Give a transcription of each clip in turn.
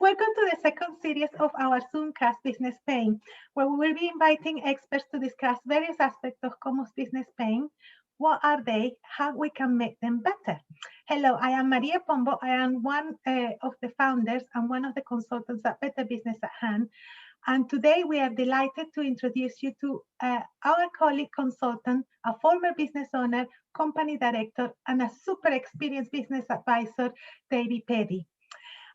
Welcome to the second series of our Zoomcast Business Pain, where we will be inviting experts to discuss various aspects of common business pain. What are they? How we can make them better? Hello, I am Maria Pombo. I am one of the founders and one of the consultants at Better Business at Hand. And today we are delighted to introduce you to our colleague consultant, a former business owner, company director, and a super experienced business advisor, David Peddy.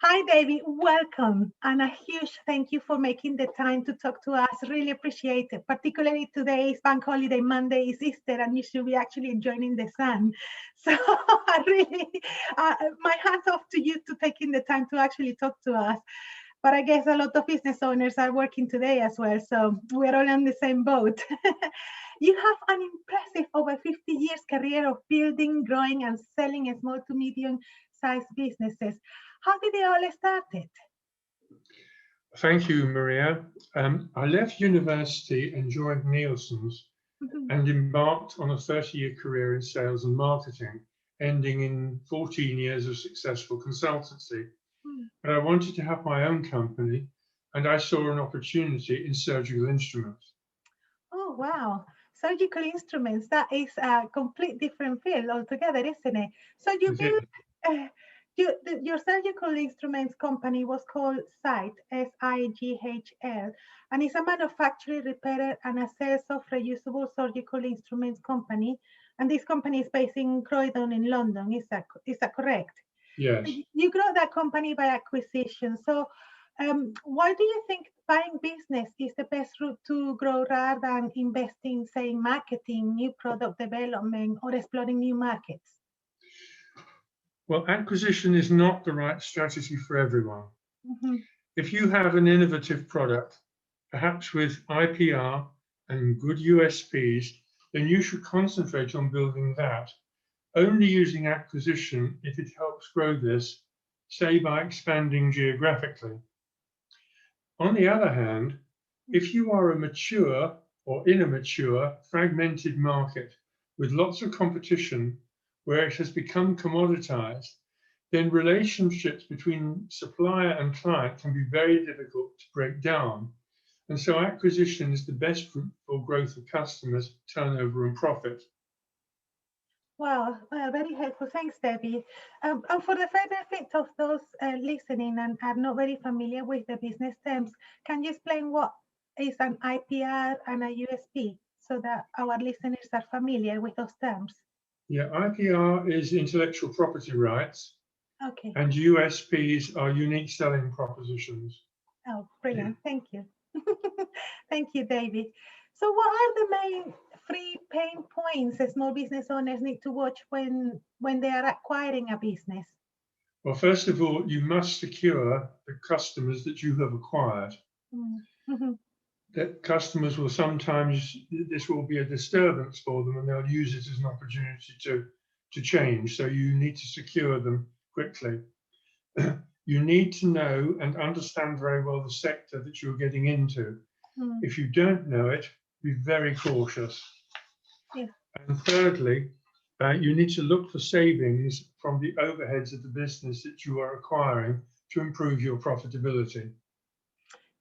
Hi, David, welcome. And a huge thank you for making the time to talk to us. Really appreciate it. Particularly today is Bank Holiday, Monday is Easter, and you should be actually enjoying the sun. So I really, my hats off to you to taking the time to actually talk to us. But I guess a lot of business owners are working today as well. So we're all on the same boat. You have an impressive over 50 years career of building, growing, and selling small to medium-sized businesses. How did it all started? Thank you, Maria. I left university and joined Nielsen's and embarked on a 30-year career in sales and marketing, ending in 14 years of successful consultancy. But I wanted to have my own company, and I saw an opportunity in surgical instruments. Oh, wow. Surgical instruments, that is a complete different field altogether, isn't it? So you built... your surgical instruments company was called SIGHL, S-I-G-H-L, and it's a manufacturer, repairer, and a sales of reusable surgical instruments company. And this company is based in Croydon in London. Is that correct? Yes. You grow that company by acquisition. So why do you think buying business is the best route to grow rather than investing, say, in marketing, new product development, or exploring new markets? Well, acquisition is not the right strategy for everyone. If you have an innovative product, perhaps with IPR and good USPs, then you should concentrate on building that, only using acquisition if it helps grow this, say by expanding geographically. On the other hand, if you are a mature or in a mature, fragmented market with lots of competition, where it has become commoditized, then relationships between supplier and client can be very difficult to break down. And so acquisition is the best route for growth of customers, turnover, and profit. Wow, very helpful. Thanks, Debbie. And for the benefit of those listening and are not very familiar with the business terms, can you explain what is an IPR and a USP so that our listeners are familiar with those terms? Yeah, IPR is intellectual property rights. Okay. And USPs are unique selling propositions. Oh, brilliant. Thank you. Thank you, David. So what are the main three pain points that small business owners need to watch when they are acquiring a business? Well, first of all, you must secure the customers that you have acquired. That customers will sometimes, this will be a disturbance for them and they'll use it as an opportunity to change. So you need to secure them quickly. You need to know and understand very well the sector that you're getting into. If you don't know it, be very cautious. Yeah. And thirdly, you need to look for savings from the overheads of the business that you are acquiring to improve your profitability.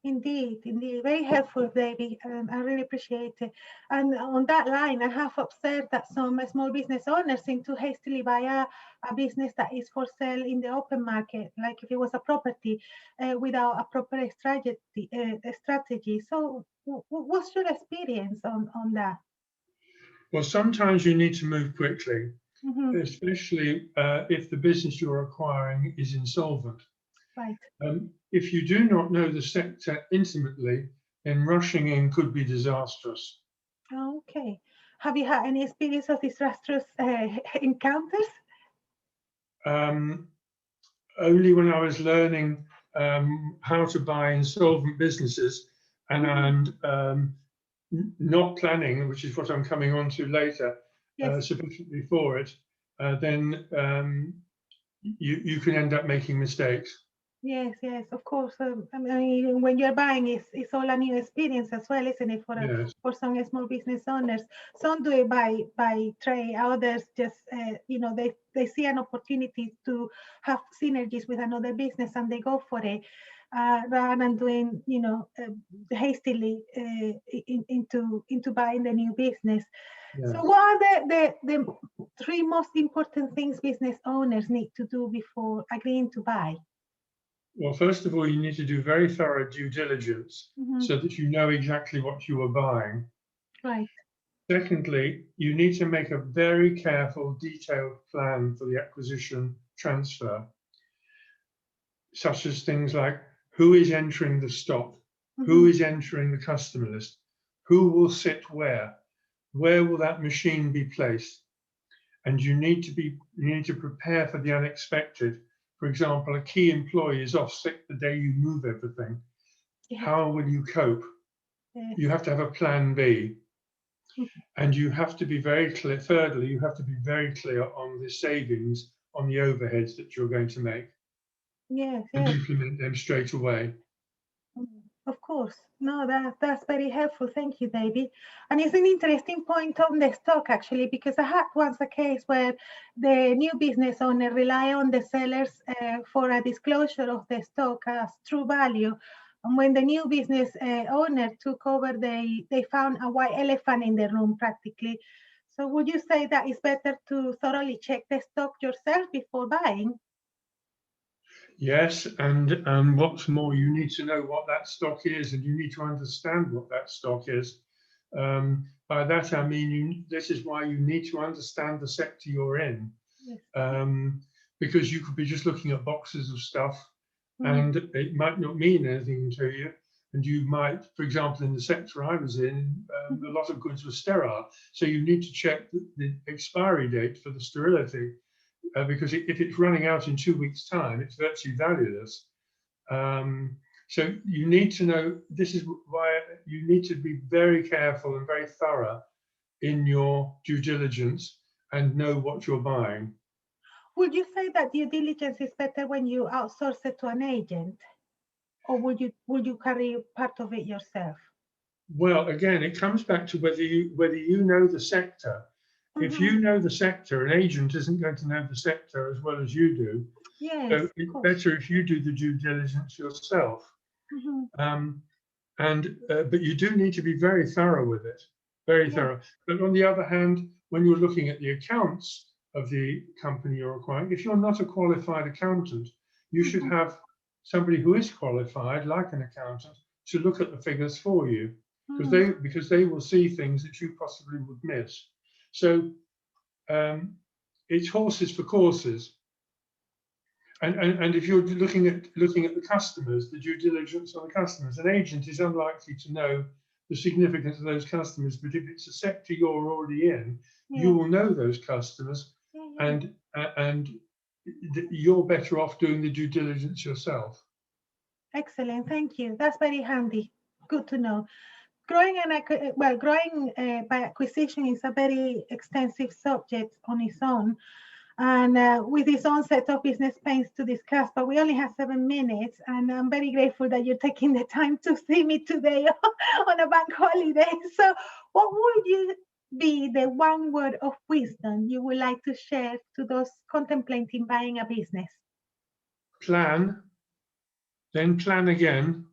Indeed, indeed. Very helpful, David. I really appreciate it. And on that line, I have observed that some small business owners seem to hastily buy a business that is for sale in the open market, like if it was a property, without a proper strategy. So what's your experience on that? Well, sometimes you need to move quickly, especially if the business you're acquiring is insolvent. Right. If you do not know the sector intimately, then rushing in could be disastrous. Okay. Have you had any experience of disastrous encounters? Only when I was learning how to buy insolvent businesses and not planning, which is what I'm coming on to later, sufficiently for it, then you can end up making mistakes. Yes, yes, of course. I mean, when you're buying, it's all a new experience as well, isn't it? Yes. For some small business owners, some do it by trade, others just they see an opportunity to have synergies with another business and they go for it, rather than doing hastily into buying the new business. Yes. So, what are the three most important things business owners need to do before agreeing to buy? Well, first of all, you need to do very thorough due diligence so that you know exactly what you are buying. Right. Secondly, you need to make a very careful, detailed plan for the acquisition transfer, such as things like who is entering the stock, who is entering the customer list, who will sit where will that machine be placed? And you need to prepare for the unexpected. For example, a key employee is off sick the day you move everything. Yes. How will you cope? Yes. You have to have a plan B. And you have to be very clear. Thirdly, you have to be very clear on the savings on the overheads that you're going to make. Yes, and yes. implement them straight away. Of course. No, that's very helpful. Thank you, David. And it's an interesting point on the stock, actually, because I had once a case where the new business owner rely on the sellers for a disclosure of the stock as true value. And when the new business owner took over, they found a white elephant in the room, practically. So would you say that it's better to thoroughly check the stock yourself before buying? Yes, and what's more, you need to know what that stock is, and you need to understand what that stock is. By that I mean, this is why you need to understand the sector you're in, because you could be just looking at boxes of stuff, and it might not mean anything to you. And you might, for example, in the sector I was in, a lot of goods were sterile, so you need to check the expiry date for the sterility. Because if it's running out in 2 weeks' time, it's virtually valueless. So you need to know, this is why you need to be very careful and very thorough in your due diligence and know what you're buying. Would you say that due diligence is better when you outsource it to an agent? Or would you carry part of it yourself? Well, again, it comes back to whether you know the sector. If you know the sector, an agent isn't going to know the sector as well as you do. Yes, So it's better if you do the due diligence yourself. But you do need to be very thorough with it, very thorough. But on the other hand, when you're looking at the accounts of the company you're acquiring, if you're not a qualified accountant, you should have somebody who is qualified, like an accountant, to look at the figures for you, because they will see things that you possibly would miss. So it's horses for courses. And if you're looking at the customers, the due diligence on the customers, an agent is unlikely to know the significance of those customers. But if it's a sector you're already in, you will know those customers, and you're better off doing the due diligence yourself. Excellent, thank you. That's very handy. Good to know. Growing by acquisition is a very extensive subject on its own, and with its own set of business pains to discuss, but we only have 7 minutes, and I'm very grateful that you're taking the time to see me today on a bank holiday. So what would you be the one word of wisdom you would like to share to those contemplating buying a business? Plan, then plan again,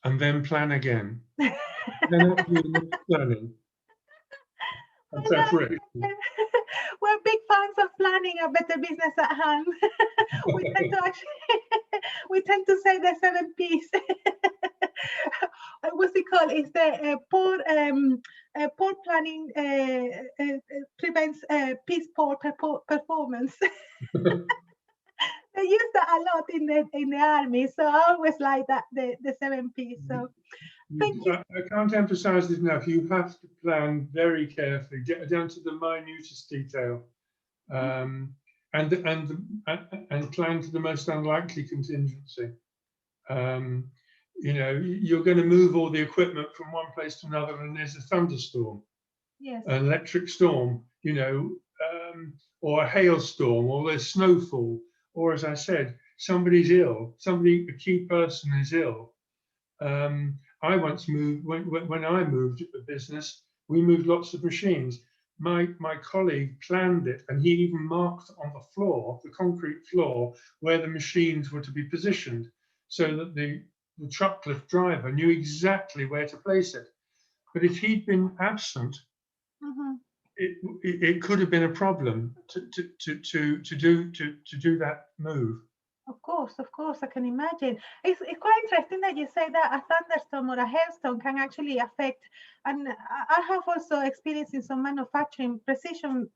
and then plan again. Then planning. We're big fans of planning a better business at hand. we tend to say the 7 P's. What's it called? It's the poor planning prevents poor performance. They use that a lot in the army, so I always like that the 7 P's. So thank you. I can't emphasize this enough. You have to plan very carefully, down to the minutest detail, and plan for the most unlikely contingency. You're going to move all the equipment from one place to another, and there's a thunderstorm, an electric storm, or a hailstorm, or there's snowfall, or as I said, somebody's ill, a key person is ill. I once moved, when I moved the business, we moved lots of machines. My colleague planned it, and he even marked on the floor, the concrete floor, where the machines were to be positioned, so that the truck lift driver knew exactly where to place it. But if he'd been absent, it could have been a problem to do that move. Of course, I can imagine. It's quite interesting that you say that a thunderstorm or a hailstorm can actually affect. And I have also experience in some manufacturing, precision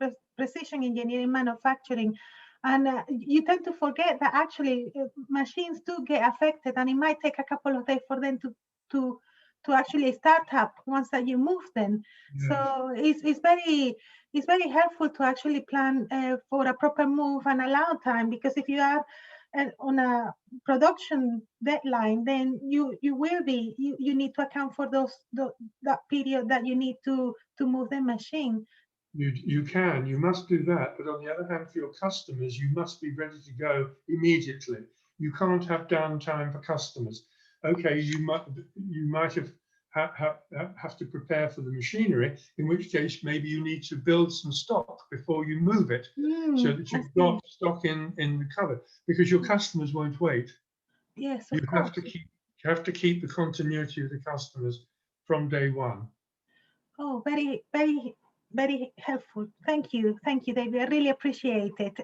engineering manufacturing, and you tend to forget that actually machines do get affected, and it might take a couple of days for them to actually start up once that you move them. Yes. So it's very helpful to actually plan for a proper move and allow time, because if you are on a production deadline, then you need to account for that period that you need to move the machine. You must do that, but on the other hand, for your customers, you must be ready to go immediately. You can't have downtime for customers. Okay, you might have to prepare for the machinery, in which case maybe you need to build some stock before you move it, so that you've got stock in the cupboard, because your customers won't wait. Yes, you have to keep the continuity of the customers from day one. Oh, very, very, very helpful. Thank you, David. I really appreciate it.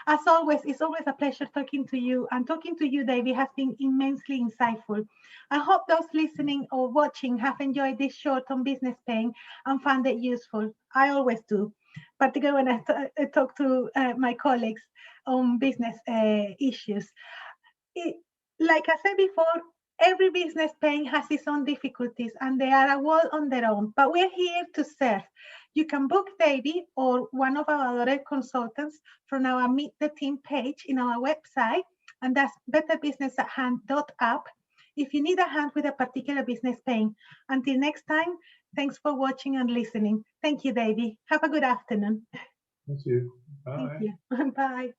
As always, it's always a pleasure talking to you, and talking to you, David, has been immensely insightful. I hope those listening or watching have enjoyed this short on business pain and found it useful. I always do, particularly when I talk to my colleagues on business issues. Like I said before, every business pain has its own difficulties, and they are a world on their own, but we're here to serve. You can book David or one of our other consultants from our Meet the Team page in our website, and that's betterbusinessathand.app, if you need a hand with a particular business pain. Until next time, thanks for watching and listening. Thank you, David. Have a good afternoon. Thank you. Bye. Thank you. Bye.